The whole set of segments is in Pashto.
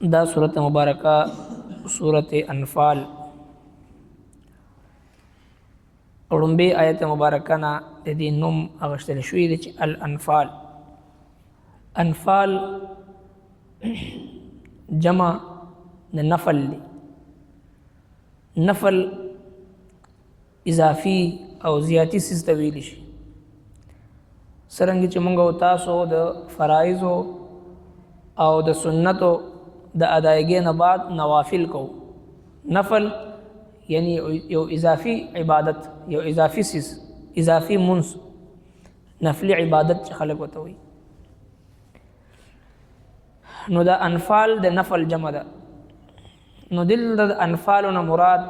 دا سورت مبارکه سورت انفال اړومبی آیت مبارکه نه د دې نوم اغشتل شوی دی چې الانفال. انفال جمع د نفل دی. نفل اضافي او زیاتی سیز ته ویلی شي. څرنګه چې موږ او تاسو د فرایضو او د سنتو د ادایګۍ نه بعد نوافل کو. نفل یعنی یو اضافي عبادت، یو اضافي سیز، اضافي منځ، نفلی عبادت چې خلک ورته وایي. نو دا انفال د نفل جمع ده. نو دلته د انفالو نه مراد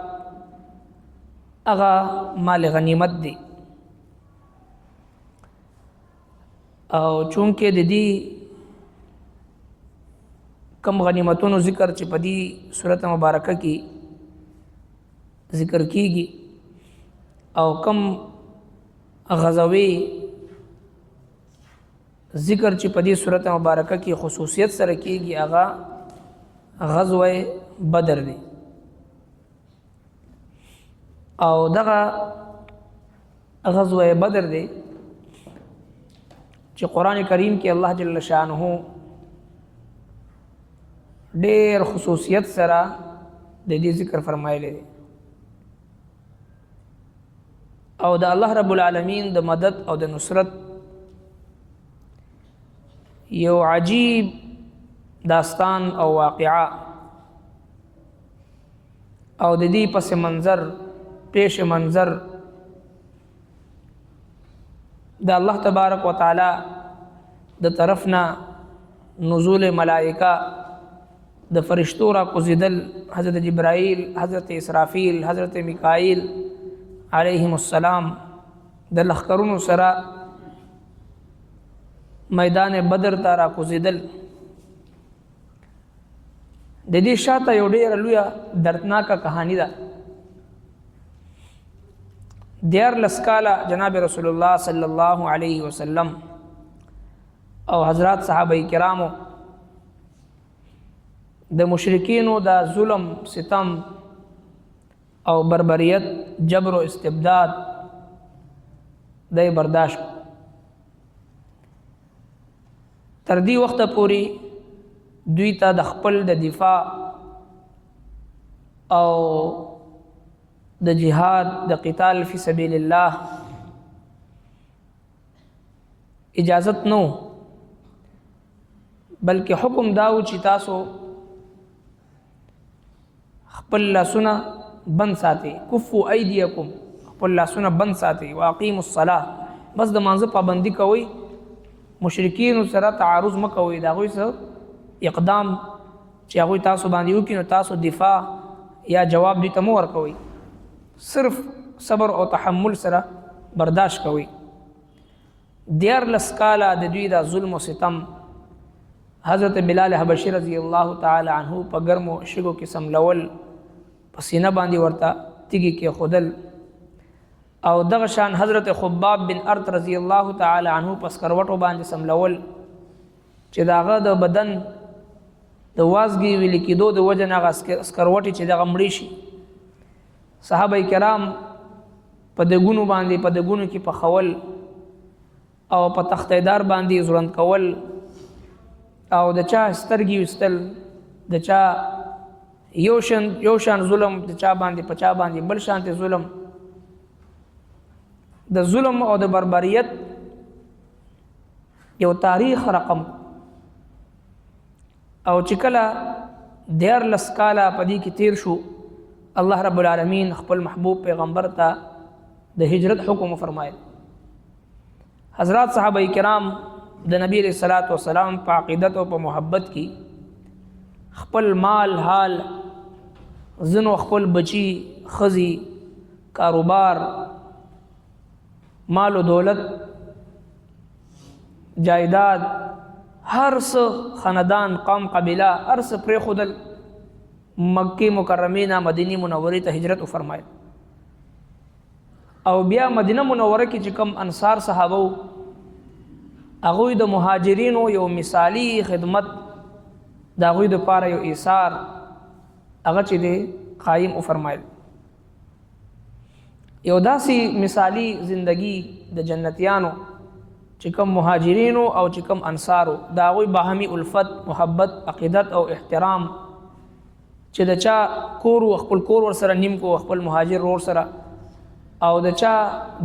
هغه مال غنیمت دی. او چونکې د دې کم غنیمتونو ذکر چې په دې صورت مبارکه کې ذکر کیږي او کم غزوی ذکر چې په دې صورت مبارکه کې خصوصیت سره کیږي هغه غزوه بدر دی. او دغه غزوه بدر دی چې قرآن کریم کې الله جل شانه ډېر خصوصیت سره د دې ذکر فرمایلی دی. او د الله رب العالمین د مدد او د نصرت یو عجیب داستان او واقعه او د دې پس منظر پیش منظر د الله تبارک وتعالى د طرفنا نزول ملائکه، د فرشتو را کوزیدل، حضرت جبرائیل، حضرت اسرافیل، حضرت میکائیل علیهم السلام د لخکرونو سره میدان بدر ته را کوزیدل. د دې شاته یو ډېره لویه دردناکه کهانی ده. 14 کاله جناب رسول الله صلی الله علیه وسلم او حضرات صحابه کرامو د مشرکینو د ظلم، ستم او بربریت، جبر و استبداد دای برداشت. تر دې وخته پورې دوی ته د خپل د دفاع او د جهاد د قتال فی سبیل الله اجازت نو، بلکې حکم داو چې تاسو خپل لاسونه بند ساتي. کفو ایدیکم، خپل لاسونه بند ساتي. واقیموا الصلاة، بس د مانځه پابندي کوئ. مشرکین سره تعارض مکوئ. د هغوی سره اقدام چې هغوی تاسو باندې وکړي نو تاسو دفاع یا جواب دوی ته مه ورکوئ. صرف صبر او تحمل سره برداشت کوئ. 14 کاله د دوی د ظلم و ستم حضرت بلال حبشي رضی الله تعالی عنه په ګرمو شګو کې سملول، په سینه باندې ورته تیږې کېښودل. او دغه شان حضرت خباب بن ارت رضی الله تعالی عنه په سکروټو باندې سملول چې د هغه د بدن د وازګې ویلې کېدو د وجه نه هغه سکروټې چې دغه مړې شي. صحابه کرام په دګونو باندې په دګونو کې پخول او په تختیدار باندې ځوړند کول او د چا سترګې وستل، د چا یو شان ظلم د چا باندې په چا باندې بل شانته ظلم. د ظلم او د بربریت یو تاریخ رقم. او چې کله 14 کاله په دې کې تیر شو، الله رب العالمین خپل محبوب پیغمبر ته د هجرت حکم فرمایل. حضرات صحابه کرام د نبی علیہ الصلوۃ والسلام په عقیدت او په محبت کې خپل مال حال، زنو خپل بچی، خزي، کاروبار، مال و دولت، جائیداد، هر څه خاندان، قوم، قبیله، هر څه پرې خودل مکه مکرمه نه مدینه منوره ته هجرت فرمایل. او بیا مدینه منوره کې چې کوم انصار صحابه هغه د مهاجرینو یو مثالی خدمت د هغوی دپاره یو ایثار هغه چې دی قایم وفرمایل. یو داسې مثالی زندگی د جنتیانو چې کوم مهاجرینو او چې کوم انصارو د هغوی باهمي الفت، محبت، عقیدت او احترام چې د چا کور و خپل کور ورسره نیم کو خپل مهاجر ورور سره، او د چا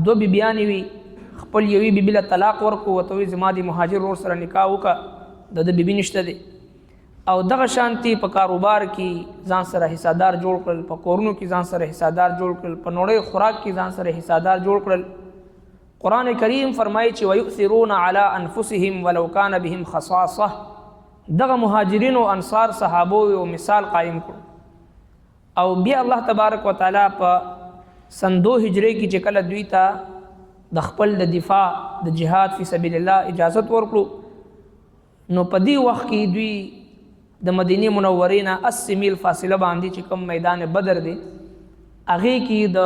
دو بیبیانې وي خپل یوې بیبي له طلاق ورکو ورته وایي زما د مهاجر ورور سره نکاح وکړه د بیبي نشته دی، او دغه شانتي په کاروبار کې ځان سره حصادار جوړ کړل، په کورونو کې ځان سره حصادار جوړ کړل، په نوړی خوراک کې ځان سره حصادار جوړ کړل. قرآن کریم فرمایي چې وَيُؤْثِرُونَ عَلَىٰ أَنفُسِهِمْ وَلَوْ كَانَ بِهِمْ خَصَاصَةٌ. دغه مهاجرین او انصار صحابو یو مثال قایم کړو. او بیا الله تبارک وتعالی په سن 2 هجری کې چې کله دوی ته د خپل د دفاع د جهاد فی سبیل الله اجازت ورکړو، نو په دې وخت کې دوی د مدینه منورې نه 80 میل فاصله باندې چې کوم میدان بدر دی هغې کې د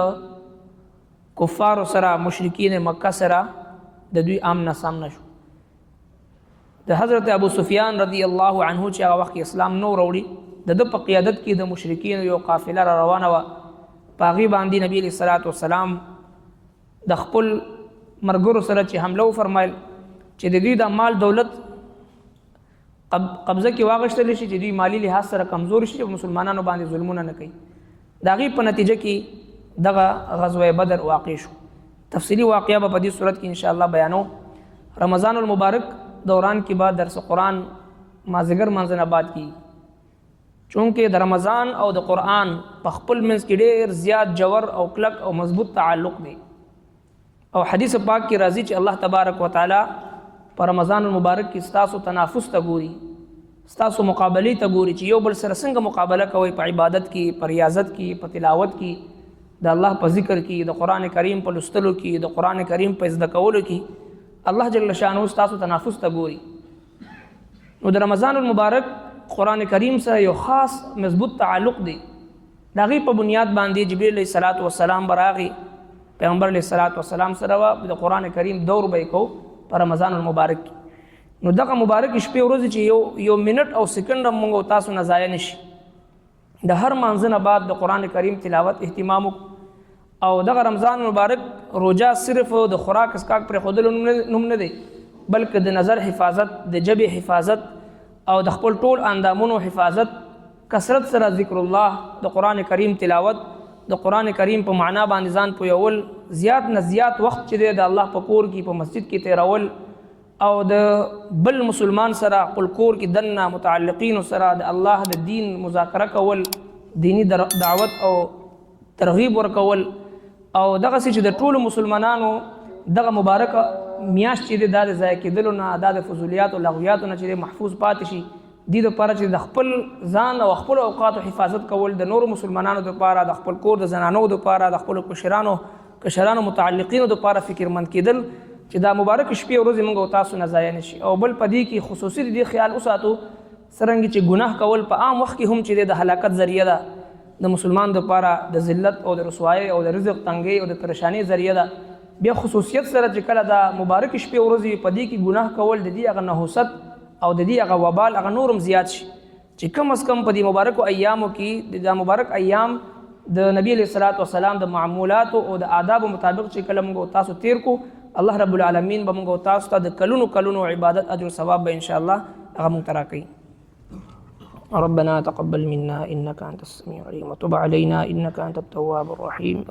کفارو سره مشرکین مکه سره د دوی آمنا سامنا شو. د حضرت ابو سفیان رضی الله عنه چې هغه وخت اسلام نو وروړي، د په قیادت کې د مشرکین یو قافله را روانه وه، په هغې باندې نبی علیه الصلاة والسلام د خپل ملګرو سره چې حمله وفرمایل چې د دوی د مال دولت قبضه کې واغشتلی شي، چې دوی مالی لحاظ سره کمزور شي او مسلمانانو باندې ظلمونه نه کوي. د هغې په نتیجه کې دغه غزوه بدر واقع شو. تفصیلی واقعه به په دې صورت کې انشاءالله بیانو. رمضان المبارک دوران کې بعد درس قرآن مازدیګر منځ نه بعد کی، چونکې د رمضان او د قرآن په خپل منځ کې ډېر زیات جوور او کلک او مضبوط تعلق دی، او حدیث پاک کې راځي چې الله تبارک وتعالی په رمضان المبارک کې ستاسو تنافس ته ګوري، ستاسو مقابلې ته ګوري چې یو بل سره څنګه مقابله کوئ په عبادت کې، په ریاضت کې، په تلاوت کې، د الله په ذکر کې، د قرآن کریم په لوستلو کې، د قرآن کریم په زده کولو کې الله جل شانه ستاسو تنافس ته ګوري. نو د رمضان المبارک قرآن کریم سره یو خاص مضبوط تعلق دی. د هغې په بنیاد باندې جبریل علیه الصلاة والسلام به راغی، پیغمبر علیه الصلاة والسلام سره به د قرآن کریم دور به یې کوو په رمضان المبارک کې. نو دغه مبارک شپې ورځې چې یو منټ او سیکنډ هم موږ او تاسو نه ضایع نشي، د هر مانځه نه بعد د قرآن کریم تلاوت اهتمام او دغه رمضان مبارک روجا صرف د خوراک اسکاک پر خودلو نوم نه دی، بلکې د نظر حفاظت، د جبې حفاظت او د خپل ټول اندامونو حفاظت، کثرت سره ذکر الله، د قرآن کریم تلاوت، د قرآن کریم په معنا باندې ځان پویول، زیات نه زیات وخت چې دی د الله په کور کې په مسجد کې تیرول، او د بل مسلمان سره خپل کور کې دننه متعلقینو سره د الله د دین مذاکره کول، دینی دعوت او ترغیب ورکول، او دغسې چې د ټولو مسلمانانو دغه مبارکه میاشت چې دی دا د ضایع کېدلو نه، دا د فضولیات او لغویاتو نه چې دی محفوظ پاتې شي، دې دپاره چې د خپل ځان او خپلو اوقاتو حفاظت کول، د نورو مسلمانانو دپاره، د خپل کور د زنانو دپاره، د خپلو کشرانو متعلقینو دپاره فکرمند کېدل چې دا مبارک شپې ورځې موږ او تاسو نه ضایع نه شي. او بل په دې کې خصوصي د دې خیال وساتو څرنګه چې ګناه کول په عام وخت کې هم چې د هلاکت ذریعه ده، د مسلمان دپاره د ذلت او د رسوایۍ او د رزق تنګۍ او د پریشانۍ ذریعه ده. بیا خصوصیت سره چې کله دا مبارک شپې ورځې په دې کې ګناه کول د دې هغه نحوست او د دې هغه وبال هغه نورم زیات شي، چې کم از کم په دې مبارکو ایامو کې د مبارک ایام د نبی علیه الصلاة والسلام د معمولاتو او د آدابو مطابق چې کله موږ تاسو تیر کو، الله رب العالمین به موږ تاسو ته د کلونو عبادت اجر ثواب به ان شاء الله هغه موږ ته راکوي. ربنا تقبل منا انك انت السميع العليم وتب علينا انك انت التواب الرحيم.